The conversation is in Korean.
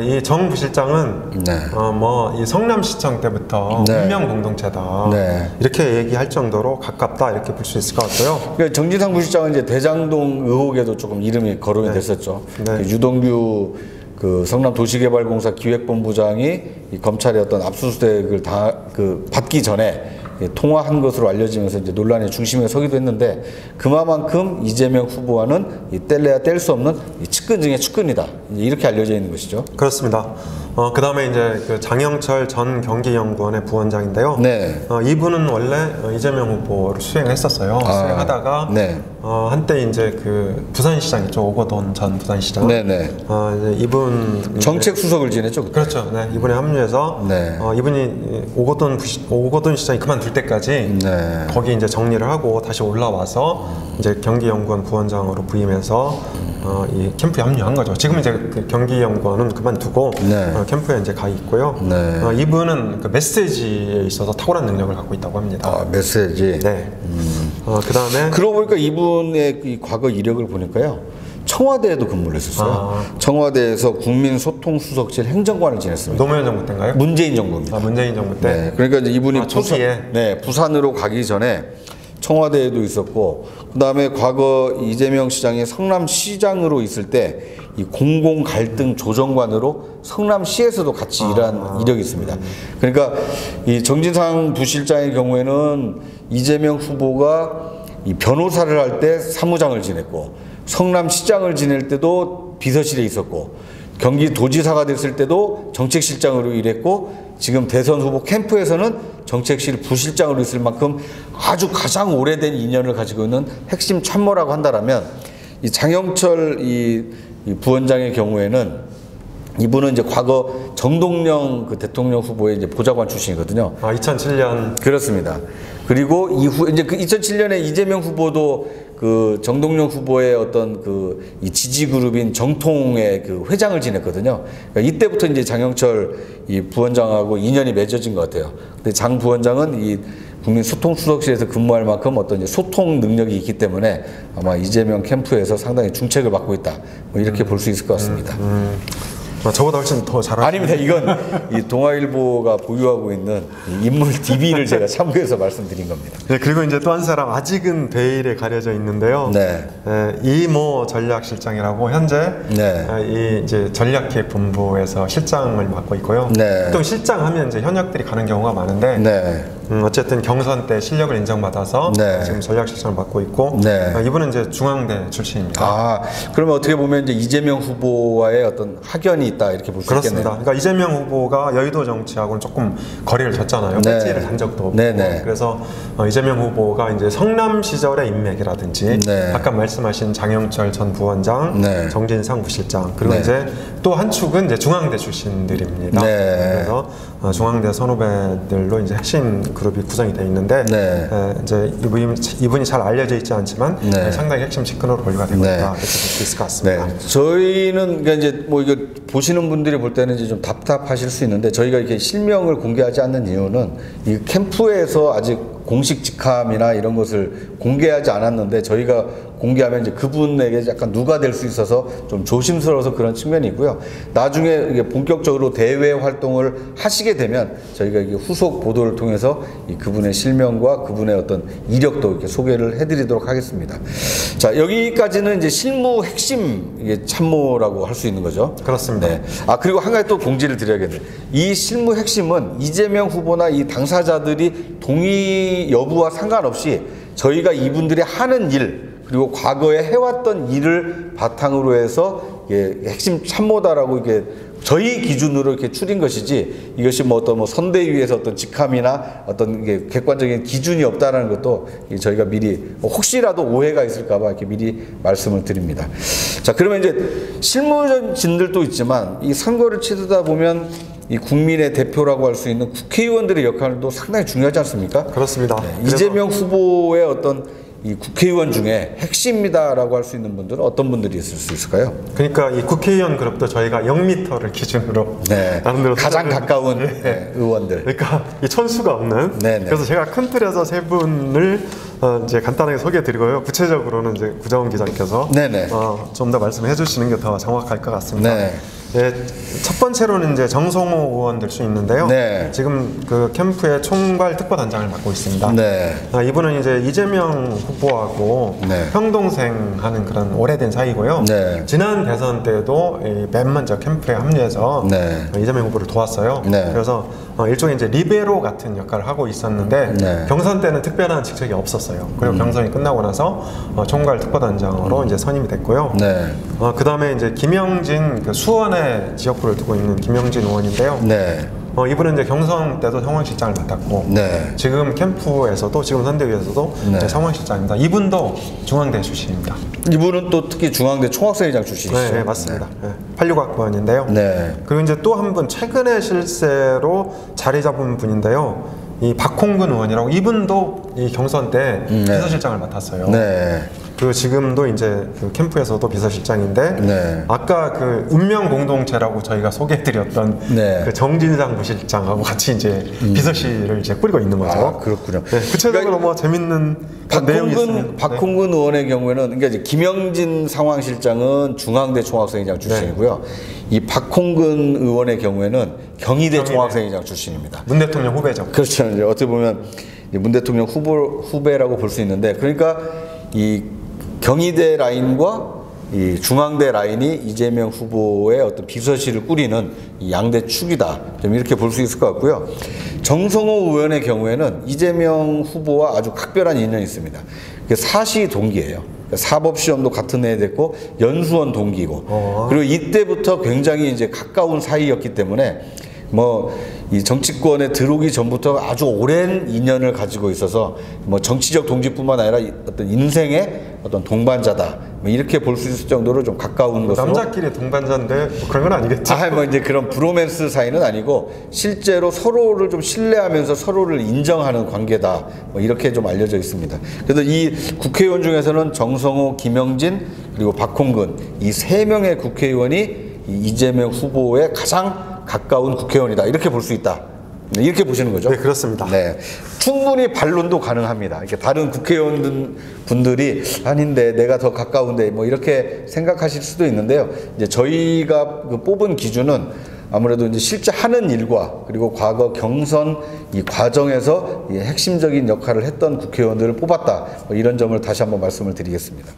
이 정 부실장은 네. 이 성남시청 때부터 네. 운명 공동체다. 네. 이렇게 얘기할 정도로 가깝다 이렇게 볼 수 있을 것 같고요. 그러니까 정진상 부실장은 이제 대장동 의혹에도 조금 이름이 거론이 네. 됐었죠. 네. 그 유동규 그 성남도시개발공사 기획본부장이 이 검찰의 어떤 압수수색을 받기 전에 통화한 것으로 알려지면서 이제 논란의 중심에 서기도 했는데, 그만큼 이재명 후보와는 이 뗄래야 뗄 수 없는 이 측근 중의 측근이다, 이렇게 알려져 있는 것이죠. 그렇습니다. 그 다음에 이제 그 장영철 전 경기연구원의 부원장인데요. 네. 이분은 원래 이재명 후보를 수행했었어요. 수행하다가 네. 한때 이제 그 부산시장 있죠. 오거돈 전 부산시장. 네네. 이제 이분 정책 수석을 지냈죠. 그때. 그렇죠. 네. 이분에 합류해서 네. 이분이 오거돈 시장이 그만둘 때까지 네. 거기 이제 정리를 하고 다시 올라와서 이제 경기연구원 부원장으로 부임해서 이 캠프에 합류한 거죠. 지금 이제 그 경기연구원은 그만두고 네. 캠프에 이제 가 있고요. 네. 이분은 그 메시지에 있어서 탁월한 능력을 갖고 있다고 합니다. 메시지. 네. 그 다음에 그러고 보니까 이분의 이 과거 이력을 보니까요, 청와대에도 근무를 했었어요. 청와대에서 국민소통수석실 행정관을 지냈습니다. 노무현 정부 때인가요? 문재인 정부입니다. 문재인 정부 때. 네, 그러니까 이제 이분이 초기에. 부산으로 가기 전에 청와대에도 있었고, 그다음에 과거 이재명 시장이 성남시장으로 있을 때 이 공공 갈등 조정관으로 성남시에서도 같이 일한 이력이 있습니다. 그러니까 이 정진상 부실장의 경우에는 이재명 후보가 이 변호사를 할 때 사무장을 지냈고, 성남시장을 지낼 때도 비서실에 있었고, 경기도지사가 됐을 때도 정책실장으로 일했고, 지금 대선 후보 캠프에서는 정책실 부실장으로 있을 만큼 아주 가장 오래된 인연을 가지고 있는 핵심 참모라고 한다면, 이 장영철 이 부원장의 경우에는 이분은 이제 과거 정동영 그 대통령 후보의 이제 보좌관 출신이거든요. 2007년. 그렇습니다. 그리고 이후 이제 그 2007년에 이재명 후보도 그 정동영 후보의 어떤 그 이 지지 그룹인 정통의 그 회장을 지냈거든요. 그러니까 이때부터 이제 장영철 이 부원장하고 인연이 맺어진 것 같아요. 근데 장 부원장은 이 국민소통수석실에서 근무할 만큼 어떤 이제 소통 능력이 있기 때문에 아마 이재명 캠프에서 상당히 중책을 받고 있다, 뭐 이렇게 볼 수 있을 것 같습니다. 저보다 훨씬 더 잘하시네요. 아닙니다. 이건 이 동아일보가 보유하고 있는 이 인물 DB를 제가 참고해서 말씀드린 겁니다. 네, 그리고 이제 또 한 사람 아직은 베일에 가려져 있는데요. 네. 이모 전략실장이라고 현재 네. 이 이제 전략기획본부에서 실장을 맡고 있고요. 네. 보통 실장하면 이제 현역들이 가는 경우가 많은데 네. 어쨌든 경선 때 실력을 인정받아서 네. 지금 전략실장을 맡고 있고, 네. 이분은 이제 중앙대 출신입니다. 그러면 어떻게 보면 이제 이재명 후보와의 어떤 학연이 있다, 이렇게 볼 수 그렇습니다. 있겠네요. 그러니까 이재명 후보가 여의도 정치하고는 조금 거리를 뒀잖아요. 네. 배지를 단 적도 없고. 네네. 그래서 이재명 후보가 이제 성남 시절의 인맥이라든지 네. 아까 말씀하신 장영철 전 부원장, 네. 정진상 부실장, 그리고 네. 이제 또 한 축은 이제 중앙대 출신들입니다. 네. 그래서 중앙대 선후배들로 이제 핵심 그룹이 구성이 되어 있는데, 네. 이제 이분이 잘 알려져 있지 않지만 네. 상당히 핵심 측근으로 분류가 되고 네. 있다, 이렇게 볼 수 있을 것 같습니다. 네. 저희는 그러니까 이제 뭐 이거 보시는 분들이 볼 때는 이제 좀 답답하실 수 있는데, 저희가 이렇게 실명을 공개하지 않는 이유는 이 캠프에서 아직 공식 직함이나 이런 것을 공개하지 않았는데, 저희가 공개하면 이제 그분에게 약간 누가 될 수 있어서 좀 조심스러워서 그런 측면이 있고요. 나중에 이게 본격적으로 대외 활동을 하시게 되면 저희가 이게 후속 보도를 통해서 이 그분의 실명과 그분의 어떤 이력도 이렇게 소개를 해드리도록 하겠습니다. 자, 여기까지는 이제 실무 핵심 이게 참모라고 할 수 있는 거죠. 그렇습니다. 네. 그리고 한 가지 또 공지를 드려야겠네요. 이 실무 핵심은 이재명 후보나 이 당사자들이 동의 여부와 상관없이 저희가 이분들이 하는 일, 그리고 과거에 해왔던 일을 바탕으로 해서 핵심 참모다라고 이게 저희 기준으로 이렇게 추린 것이지, 이것이 뭐 어떤 선대위에서 어떤 직함이나 어떤 이게 객관적인 기준이 없다라는 것도 저희가 미리 혹시라도 오해가 있을까봐 이렇게 미리 말씀을 드립니다. 자, 그러면 이제 실무진들도 있지만 이 선거를 치르다 보면 이 국민의 대표라고 할 수 있는 국회의원들의 역할도 상당히 중요하지 않습니까? 그렇습니다. 네, 이재명 후보의 어떤 이 국회의원 중에 핵심이다라고 할 수 있는 분들은 어떤 분들이 있을 수 있을까요? 그러니까 이 국회의원 그룹도 저희가 0m를 기준으로 나름대로 가장 가까운 의원들. 그러니까 이 천수가 없는. 그래서 제가 큰 틀에서 세 분을 이제 간단하게 소개해드리고요. 구체적으로는 이제 구정원 기자님께서 좀 더 말씀해 주시는 게 더 정확할 것 같습니다. 네, 첫 번째로는 이제 정성호 의원 될 수 있는데요. 네. 지금 그 캠프의 총괄 특보단장을 맡고 있습니다. 네. 이분은 이제 이재명 후보하고 네. 형동생 하는 그런 오래된 사이고요. 네. 지난 대선 때도 맨 먼저 캠프에 합류해서 네. 이재명 후보를 도왔어요. 네. 그래서 일종의 이제 리베로 같은 역할을 하고 있었는데 네. 경선 때는 특별한 직책이 없었어요. 그리고 경선이 끝나고 나서 총괄 특보단장으로 이제 선임이 됐고요. 네. 그 다음에 이제 김영진 그 수원에 지역구를 두고 있는 김영진 의원인데요. 네. 이분은 이제 경선 때도 상황실장을 맡았고 네. 지금 캠프에서도 지금 선대위에서도 네. 상황실장입니다. 이분도 중앙대 출신입니다. 이분은 또 특히 중앙대 총학생회장 출신이시죠? 네, 네, 맞습니다. 네. 86학번인데요. 네. 그리고 이제 또 한 분 최근에 실세로 자리 잡은 분인데요. 이 박홍근 의원이라고 이분도 이 경선 때 비서실장을 맡았어요. 네. 그 지금도 이제 그 캠프에서도 비서실장인데 네. 아까 그 운명 공동체라고 저희가 소개해드렸던 네. 그 정진상 부실장하고 같이 이제 비서실을 이제 꾸리고 있는 거죠. 아, 그렇군요. 네, 구체적으로 뭐 재밌는 내용이 있으면 박홍근 의원의 경우에는 그러니까 이제 김영진 상황실장은 중앙대 총학생회장 출신이고요. 이 박홍근 의원의 경우에는 경희대 총학생회장 출신입니다. 문 대통령 후배죠. 그렇죠. 이제 어떻게 보면 문 대통령 후배라고 볼 수 있는데, 그러니까 이 경희대 라인과 이 중앙대 라인이 이재명 후보의 어떤 비서실을 꾸리는 이 양대 축이다. 좀 이렇게 볼 수 있을 것 같고요. 정성호 의원의 경우에는 이재명 후보와 아주 각별한 인연이 있습니다. 사시 동기예요. 사법시험도 같은 해에 됐고 연수원 동기고, 그리고 이때부터 굉장히 이제 가까운 사이였기 때문에 뭐 이 정치권에 들어오기 전부터 아주 오랜 인연을 가지고 있어서 뭐 정치적 동지뿐만 아니라 어떤 인생의 어떤 동반자다, 뭐 이렇게 볼 수 있을 정도로 좀 가까운 것으로. 남자끼리 동반자인데 뭐 그런 건 아니겠죠? 뭐 이제 그런 브로맨스 사이는 아니고 실제로 서로를 좀 신뢰하면서 서로를 인정하는 관계다, 뭐 이렇게 좀 알려져 있습니다. 그래서 이 국회의원 중에서는 정성호, 김영진 그리고 박홍근 이 세 명의 국회의원이 이재명 후보의 가장 가까운 국회의원이다, 이렇게 볼 수 있다, 이렇게 보시는 거죠? 네, 그렇습니다. 네, 충분히 반론도 가능합니다. 이렇게 다른 국회의원 분들이 아닌데 내가 더 가까운데 뭐 이렇게 생각하실 수도 있는데요. 이제 저희가 그 뽑은 기준은 아무래도 이제 실제 하는 일과 그리고 과거 경선 이 과정에서 이 핵심적인 역할을 했던 국회의원들을 뽑았다, 뭐 이런 점을 다시 한번 말씀을 드리겠습니다.